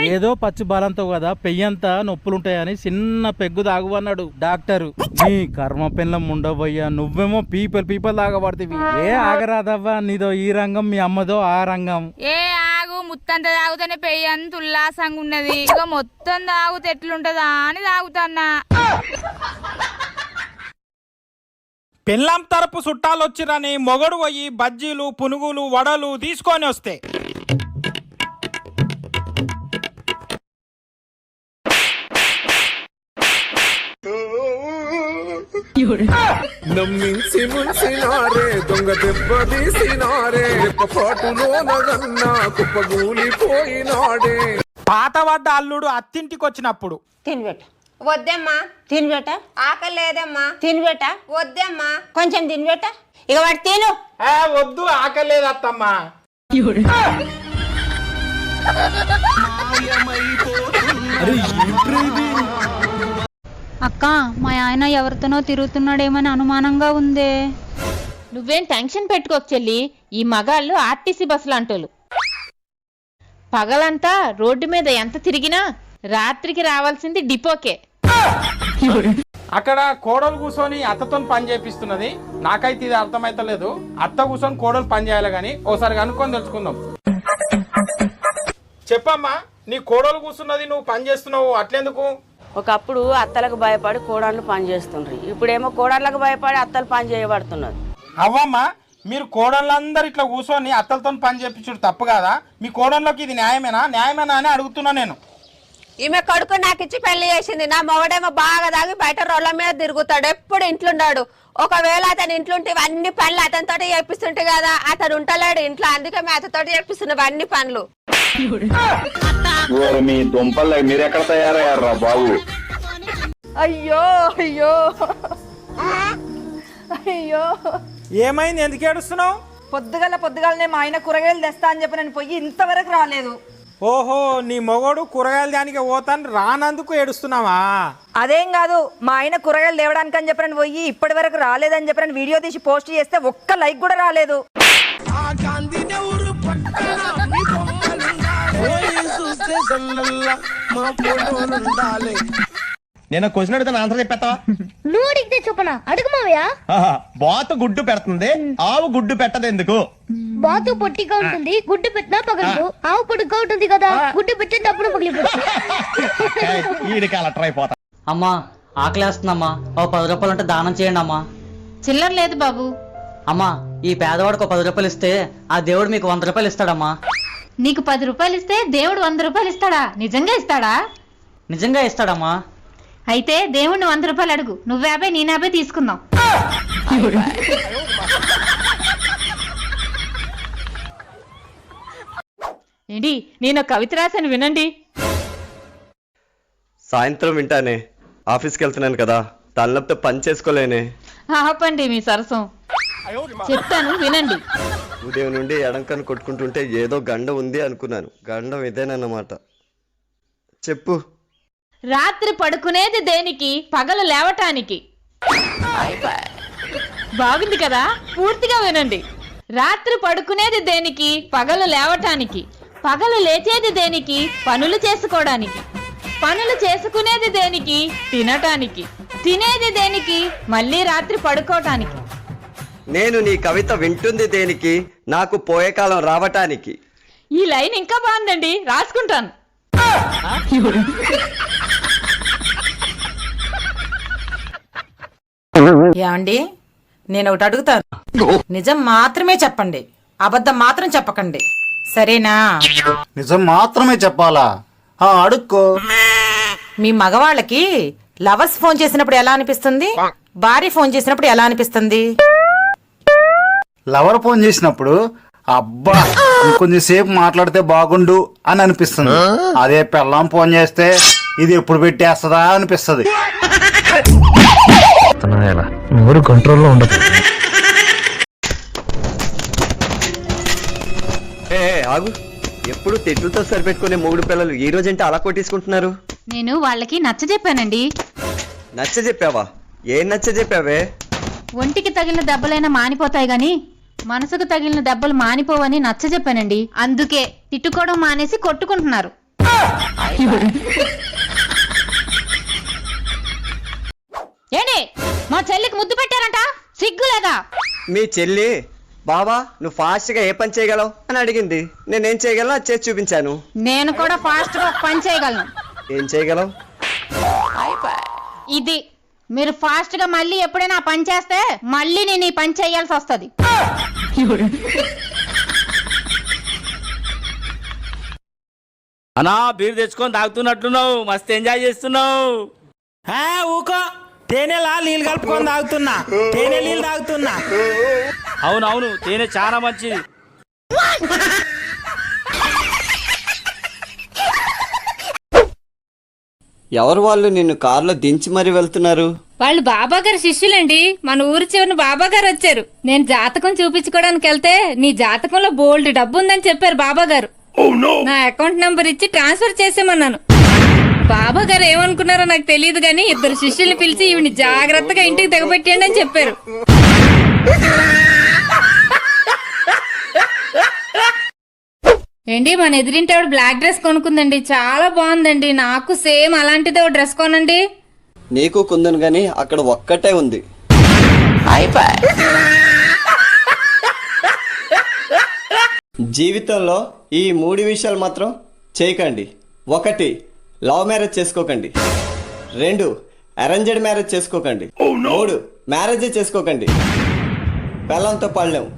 ఏదో పచ్చి బాలంతో కదా పెయ్యంతా నొప్పులుంటాయని చిన్న పెగ్గు తాగువన్నాడు డాక్టరు. నీ కర్మ పిల్లం ఉండబోయ్యా, నువ్వేమో పీపల్ తాగబడుతుంది. ఏ ఆగరాదవ్వా, నీదో ఈ రంగం మీ అమ్మదో ఆ రంగం. ఏ ఆగు, ముత్తంత తాగుతానే పెయ్యంత ఉల్లాసంగా ఉన్నది. ఇక మొత్తం తాగుతే ఎట్లుంటదా అని తాగుతాన్నా. పెళ్ళాం తరపు చుట్టాలు వచ్చిరని మొగడు పోయి బజ్జీలు పునుగులు వడలు తీసుకొని వస్తే నమ్మించి ముంచినారే దొంగ దెబ్బ తీసినారే పాటులో నగన్నా కుప్పగూలిపోయినాడే. పాతబడ్డ అల్లుడు అత్తింటికి వచ్చినప్పుడు తినబెట్ట. వద్దమ్మా. తినబెట్ట. ఆకలి లేదమ్మా. తినబెట్ట. వద్దమ్మా. కొంచెం తినబెట్ట. ఇక వాడు తిను. వద్దు ఆకలేదు అత్తమ్మా. అక్క, మా ఆయన ఎవరితోనో తిరుగుతున్నాడేమని అనుమానంగా ఉందే. నువ్వేం టెన్షన్ పెట్టుకోకు చెల్లి. ఈ మగాళ్ళు ఆర్టీసీ బస్సులు అంటోళ్ళు. పగలంతా రోడ్డు మీద ఎంత తిరిగినా రాత్రికి రావాల్సింది డిపోకే. అక్కడ కోడలు కూర్చొని అత్తతో పని చేపిస్తున్నది. నాకైతే ఇది అర్థమైతలేదు. అత్త కూర్చొని కోడలు పని చేయాలి గాని ఒకసారి కనుక్కొని తెలుసుకుందాం. చెప్పమ్మా, నీ కోడలు కూర్చున్నది, నువ్వు పని చేస్తున్నావు, అట్లెందుకు? ఒకప్పుడు అత్తలకు భయపడి కోడళ్ళు పని చేస్తుండ్రు. ఇప్పుడేమో కోడళ్ళకు భయపడి అత్తలు పని చేయబడుతున్నారు. అవ్వమ్మా, మీరు కోడళ్ళందరూ ఇట్లా కూర్చొని అత్తలతో పని చేపించుడు తప్పు కాదా? మీ కోడళ్ళకి ఇది న్యాయమేనా అని అడుగుతున్నా నేను. ఈమె కొడుకు నాకు ఇచ్చి పెళ్లి చేసింది. నా మొగడేమో బాగా తాగి బయట రోడ్ల మీద తిరుగుతాడు, ఎప్పుడు ఇంట్లున్నాడు. ఒకవేళ అతను ఇంట్లుంటే అన్ని పనులు అతనితో చేపిస్తుంటే కదా, అతను ఉంటలేడు ఇంట్లో, అందుకే మేము అతనితో చేపిస్తున్నాం అన్ని పనులు. మీ దుంపలు మీరు ఎక్కడ తయారయ్యారా బాబు? అయ్యో అయ్యో అయ్యో. ఏమైంది, ఎందుకు ఏడుస్తున్నావు? పొద్దుగాలనే మా ఆయన కూరగాయలు తెస్తా అని చెప్పి నేను పోయి ఇంతవరకు రాలేదు. ఓహో, నీ మొగోడు కూరగాయలు దానికి పోతాను రానందుకు ఏడుస్తున్నావా? అదేం కాదు, మా ఆయన కూరగాయలు తేవడానికి అని చెప్పి పోయి ఇప్పటి వరకు రాలేదని చెప్పి వీడియో తీసి పోస్ట్ చేస్తే ఒక్క లైక్ కూడా రాలేదు. నేను క్వశ్చన్ అడిగితే ఆన్సర్ చెప్పేస్తావా? నువ్వు అడిగితే చెప్పనా? అడుగు మావయ్య. బాతు గుడ్డు పెడుతుంది, ఆవు గుడ్డు పెట్టదు ఎందుకు? బాతు పొట్టిగా ఉంటుంది, గుడ్డు పెట్టినా పగలదు. ఆవు పొడుగ్గా ఉంటుంది కదా, గుడ్డు పెట్టేటప్పుడు పగిలిపోతుంది. వీడికి అలా ట్రై పోతా. అమ్మా, ఆకలేస్తుందమ్మా, ఓ 10 రూపాయలు ఉంటే దానం చేయండి అమ్మా. చిల్లర లేదు బాబు. అమ్మా, ఈ పేదవాడికి 10 రూపాయలు ఇస్తే ఆ దేవుడు మీకు 100 రూపాయలు ఇస్తాడమ్మా. నీకు 10 రూపాయలు ఇస్తే దేవుడు 100 రూపాయలు ఇస్తాడా? నిజంగా ఇస్తాడా? నిజంగా ఇస్తాడమ్మా. అయితే దేవుడిని 100 రూపాయలు అడుగు, నువ్వు 50 నేను 50 తీసుకుందాం. ఏంటి, నేను కవిత రాశాను వినండి. సాయంత్రం వింటానే, ఆఫీస్కి వెళ్తున్నాను కదా, తలనొప్పితో పని చేసుకోలేనే. ఆపండి మీ సరసం, చెప్తాను వినండి. ఉదయం నుండి ఎడంకను కొట్టుకుంటుంటే ఏదో గండం ఉంది అనుకున్నాను. గండం ఇదేనన్నమాట. చెప్పు. రాత్రి పడుకునేది దేనికి? పగలు లేవటానికి. బాగుంది కదా, పూర్తిగా వినండి. రాత్రి పడుకునేది దేనికి? పగలు లేవటానికి. పగలు లేచేది దేనికి? పనులు చేసుకోవడానికి. పనులు చేసుకునేది దేనికి? తినటానికి. తినేది దేనికి? మళ్ళీ రాత్రి పడుకోవటానికి. నేను నీ కవిత వింటుంది దేనికి? నాకు పోయే కాలం రావటానికి. ఈ లైన్ ఇంకా బాగుందండి, రాసుకుంటాను. ఏమండి, నేను ఒకటి అడుగుతాను, నిజం మాత్రమే చెప్పండి, అబద్ధం మాత్రం చెప్పకండి, సరేనా? నిజం మాత్రమే చెప్పాలా? అడుక్కో. మీ మగవాళ్ళకి లవర్స్ ఫోన్ చేసినప్పుడు ఎలా అనిపిస్తుంది? భార్య ఫోన్ చేసినప్పుడు ఎలా అనిపిస్తుంది? లవర్ ఫోన్ చేసినప్పుడు అబ్బా ఇంకొంచెం సేపు మాట్లాడితే బాగుండు అని అనిపిస్తుంది. అదే పెళ్ళాం ఫోన్ చేస్తే ఇది ఎప్పుడు పెట్టేస్తుందా అనిపిస్తుంది. నోరు కంట్రోల్లో ఉండదు. ఆగు, ఎప్పుడు తిట్లతో సరిపెట్టుకునే మూడు పిల్లలు ఈ రోజంటే అలా కొట్టేసుకుంటున్నారు. నేను వాళ్ళకి నచ్చ చెప్పానండి. నచ్చ చెప్పావా? ఏం నచ్చ చెప్పావే? ఒంటికి తగిలిన దెబ్బలైనా మానిపోతాయి గాని మనసుకు తగిలిన దెబ్బలు మానిపోవని నచ్చ చెప్పానండి. అందుకే తిట్టుకోవడం మానేసి కొట్టుకుంటున్నారు. ఏంటి మా చెల్లికి ముద్దు పెట్టారంట, సిగ్గు లేదా? మీ చెల్లి బాబా నువ్వు ఫాస్ట్గా ఏ పని చేయగలవు అని అడిగింది. నేనేం చేయగలను అది చేసి చూపించాను. నేను కూడా ఫాస్ట్ గా ఒక పని చేయగలను. ఏం చేయగలవు? ఇది మీరు ఫాస్ట్ గా మళ్ళీ ఎప్పుడైనా పని చేస్తే మళ్ళీ నేను ఈ పని చేయాల్సి వస్తుంది. అన్నా బీర్ తెచ్చుకొని తాగుతున్నట్టున్నావు, మస్తు ఎంజాయ్ చేస్తున్నావు. ఊకో, తేనెలా నీళ్ళు కలుపుకొని తాగుతున్నా, తేనె నీళ్ళు తాగుతున్నా. అవునవును, తేనె చాలా మంచిది. ఎవరు వాళ్ళు నిన్ను కారులో దించి మరీ వెళ్తున్నారు? వాళ్ళు బాబా గారి శిష్యులండి. మన ఊరి చివరిన బాబా గారు వచ్చారు. నేను జాతకం చూపించుకోవడానికి వెళ్తే నీ జాతకంలో బోల్డ్ డబ్బు ఉందని చెప్పారు బాబా గారు. నా అకౌంట్ నంబర్ ఇచ్చి ట్రాన్స్ఫర్ చేసేమన్నాను. బాబా గారు ఏమనుకున్నారో నాకు తెలియదు కానీ 2 శిష్యుల్ని పిలిచి ఈవిని జాగ్రత్తగా ఇంటికి తెగబెట్టండి అని చెప్పారు. ఏంటి మన ఎదురింటి ఆవిడ బ్లాక్ డ్రెస్ కొనుక్కుందండి, చాలా బాగుందండి. నాకు సేమ్ అలాంటిది ఒక డ్రెస్ కొనండి. నీకు కుందను గాని అక్కడ ఒక్కటే ఉంది. జీవితంలో ఈ 3 విషయాలు మాత్రం చేయకండి. 1 లవ్ మ్యారేజ్ చేసుకోకండి. 2 అరేంజ్డ్ మ్యారేజ్ చేసుకోకండి. 3 మ్యారేజ్ చేసుకోకండి. పెళ్ళంతో పడలేము.